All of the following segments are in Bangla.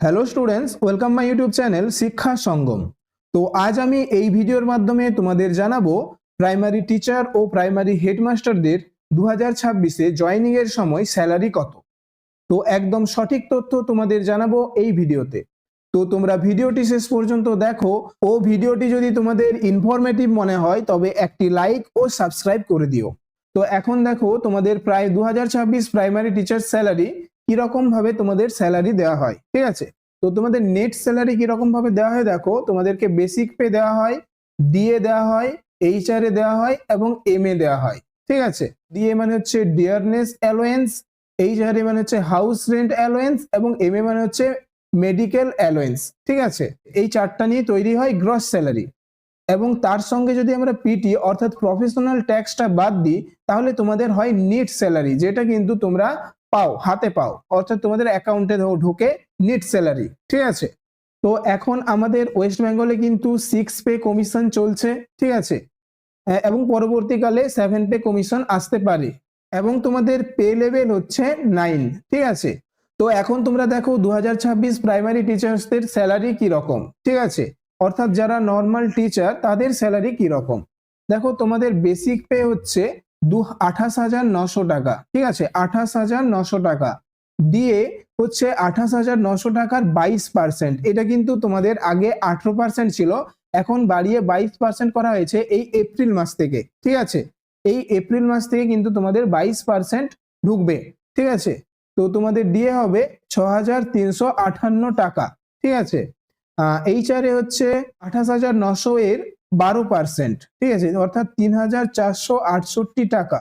Hello students, welcome my YouTube channel শিক্ষা সঙ্গম। তো আজ আমি এই ভিডিওর মাধ্যমে তোমাদের জানাবো প্রাইমারি টিচার ও প্রাইমারি হেডমাস্টারদের 2026-এ জয়েনিং এর সময় স্যালারি কত। তো একদম সঠিক তথ্য তোমাদের জানাবো এই ভিডিওতে। তো তোমরা ভিডিওটি শেষ পর্যন্ত দেখো ও ভিডিওটি যদি তোমাদের ইনফরমেটিভ মনে হয় তবে একটি লাইক ও সাবস্ক্রাইব করে দিও। তো এখন দেখো তোমাদের প্রায় 2026 প্রাইমারি টিচার স্যালারি কিরকম ভাবে তোমাদের স্যালারি দেওয়া হয়, ঠিক আছে। তো তোমাদের নেট স্যালারি কিরকম ভাবে দেওয়া হয় দেখো, তোমাদেরকে বেসিক পে দেওয়া হয়, ডিএ দেওয়া হয়, এইচআর এ দেওয়া হয় এবং এমএ দেওয়া হয়, ঠিক আছে। ডিএ মানে হচ্ছে ডিয়ারনেস অ্যালোয়েন্স, এইচআর এ মানে হচ্ছে হাউস রেন্ট অ্যালোয়েন্স এবং এমএ মানে হচ্ছে মেডিকেল অ্যালোয়েন্স, ঠিক আছে। এই চারটা নিয়ে তৈরি হয় গ্রস স্যালারি। এবং তার সঙ্গে যদি আমরা পিটি অর্থাৎ প্রফেশনাল ট্যাক্সটা বাদ দিই তাহলে তোমাদের হয় নিট স্যালারি, যেটা কিন্তু তোমরা পাও, হাতে পাও, অর্থাৎ তোমাদের অ্যাকাউন্টে ঢোকে নিট স্যালারি, ঠিক আছে। তো এখন আমাদের ওয়েস্ট বেঙ্গলে কিন্তু 6 পে কমিশন চলছে, ঠিক আছে, এবং পরবর্তীকালে 7 পে কমিশন আসতে পারে এবং তোমাদের পে লেভেল হচ্ছে 9, ঠিক আছে। তো এখন তোমরা দেখো 2026 প্রাইমারি টিচার্সদের স্যালারি কি রকম, ঠিক আছে, অর্থাৎ যারা নর্মাল টিচার তাদের স্যালারি কি রকম। দেখো তোমাদের বেসিক পে হচ্ছে 28,900 টাকা, ঠিক আছে, 28,900 টাকা। দিয়ে হচ্ছে 28,900 টাকার 22%, এটা কিন্তু তোমাদের আগে 18% ছিল, এখন বাড়িয়ে 22% করা হয়েছে এই এপ্রিল মাস থেকে, ঠিক আছে। এই এপ্রিল মাস থেকে কিন্তু তোমাদের 22% ঢুকবে, ঠিক আছে। তো তোমাদের ডিএ হবে 6,358 টাকা, ঠিক আছে। এইচআর এ হচ্ছে 28,900 এর 12%, ঠিক আছে, অর্থাৎ 3,468 টাকা।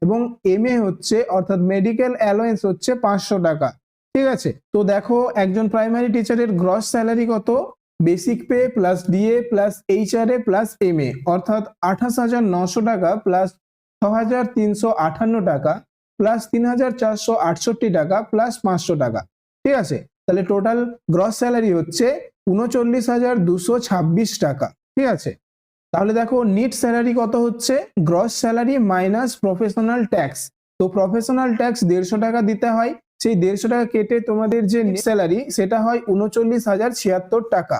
এবং এমএ হচ্ছে অর্থাৎ মেডিকেল অ্যালোয়েন্স হচ্ছে 500 টাকা, ঠিক আছে। তো দেখো একজন প্রাইমারি টিচারের গ্রস স্যালারি কত, basic pay plus DA plus HRA plus MA অর্থাৎ 28,900 টাকা প্লাস 6,358 টাকা প্লাস 3,468 টাকা প্লাস 500 টাকা, ঠিক আছে। তাহলে টোটাল গ্রস স্যালারি হচ্ছে 39,226 টাকা, ঠিক আছে। তাহলে দেখো নিট স্যালারি কত হচ্ছে, gross salary minus professional tax. তো প্রফেশনাল ট্যাক্স 150 টাকা দিতে হয়, সেই 150 টাকা কেটে তোমাদের যে স্যালারি সেটা হয় 39,076 টাকা,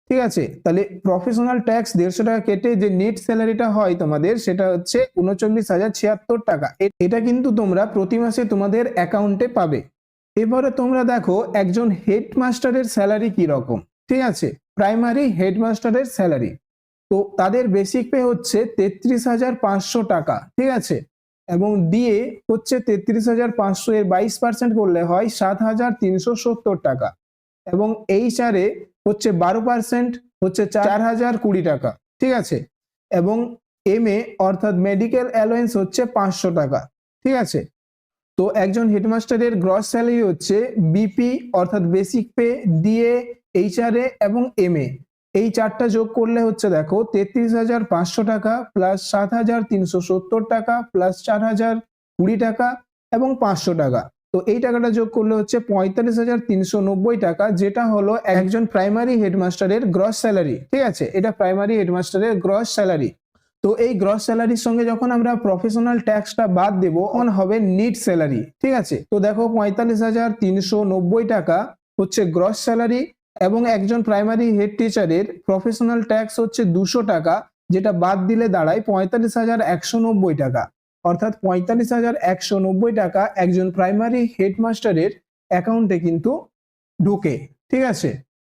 ঠিক আছে। তাহলে প্রফেশনাল ট্যাক্স 150 টাকা কেটে যে নেট স্যালারিটা হয় তোমাদের সেটা হচ্ছে 39,076 টাকা। এটা কিন্তু তোমরা প্রতি মাসে তোমাদের অ্যাকাউন্টে পাবে। এবারে তোমরা দেখো একজন হেডমাস্টারের স্যালারি কি রকম, ঠিক আছে, প্রাইমারি হেডমাস্টারের স্যালারি। তো তাদের বেসিক পে হচ্ছে 33,500 টাকা, ঠিক আছে, এবং ডিএ হচ্ছে 33,500 এর 22% করলে হয় 7,370 টাকা এবং এইচআরএ হচ্ছে 12% হচ্ছে 4,020 টাকা, ঠিক আছে। এবং এমএ অর্থাৎ মেডিকেল অ্যালোয়েন্স হচ্ছে 500 টাকা, ঠিক আছে। তো একজন হেডমাস্টারের গ্রস স্যালারি হচ্ছে বিপি অর্থাৎ বেসিক পে, ডিএ, এইচআরএ এবং এমএ, এই চারটা যোগ করলে হচ্ছে দেখো 33,500 টাকা প্লাস 7,370 টাকা প্লাস 4,020 টাকা এবং 500 টাকা। তো এই টাকাটা যোগ করলে হচ্ছে 45,390 টাকা, যেটা হলো একজন প্রাইমারি হেডমাস্টারের গ্রস স্যালারি, ঠিক আছে। এটা প্রাইমারি হেডমাস্টারের গ্রস স্যালারি। তো এই গ্রস স্যালারির সঙ্গে যখন আমরা প্রফেশনাল ট্যাক্সটা বাদ দেবো তখন হবে নিট স্যালারি, ঠিক আছে। তো দেখো 45,390 টাকা হচ্ছে গ্রস স্যালারি এবং একজন প্রাইমারি হেড টিচারের প্রফেশনাল ট্যাক্স হচ্ছে 200 টাকা, যেটা বাদ দিলে দাঁড়ায় 45,190 টাকা, অর্থাৎ 45,190 টাকা একজন প্রাইমারি হেডমাস্টারের অ্যাকাউন্টে কিন্তু ঢোকে, ঠিক আছে।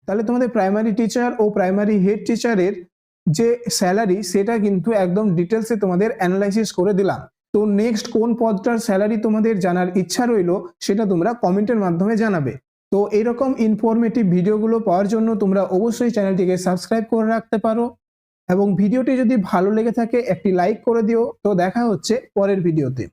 তাহলে তোমাদের প্রাইমারি টিচার ও প্রাইমারি হেড টিচারের যে স্যালারি সেটা কিন্তু একদম ডিটেলসে তোমাদের অ্যানালাইসিস করে দিলাম। তো নেক্সট কোন পদটার স্যালারি তোমাদের জানার ইচ্ছা রইলো সেটা তোমরা কমেন্টের মাধ্যমে জানাবে। তো এরকম ইনফরমেটিভ ভিডিওগুলো পাওয়ার জন্য তোমরা অবশ্যই চ্যানেলটিকে সাবস্ক্রাইব করে রাখতে পারো এবং ভিডিওটি যদি ভালো লেগে থাকে একটি লাইক করে দিও। তো দেখা হচ্ছে পরের ভিডিওতে।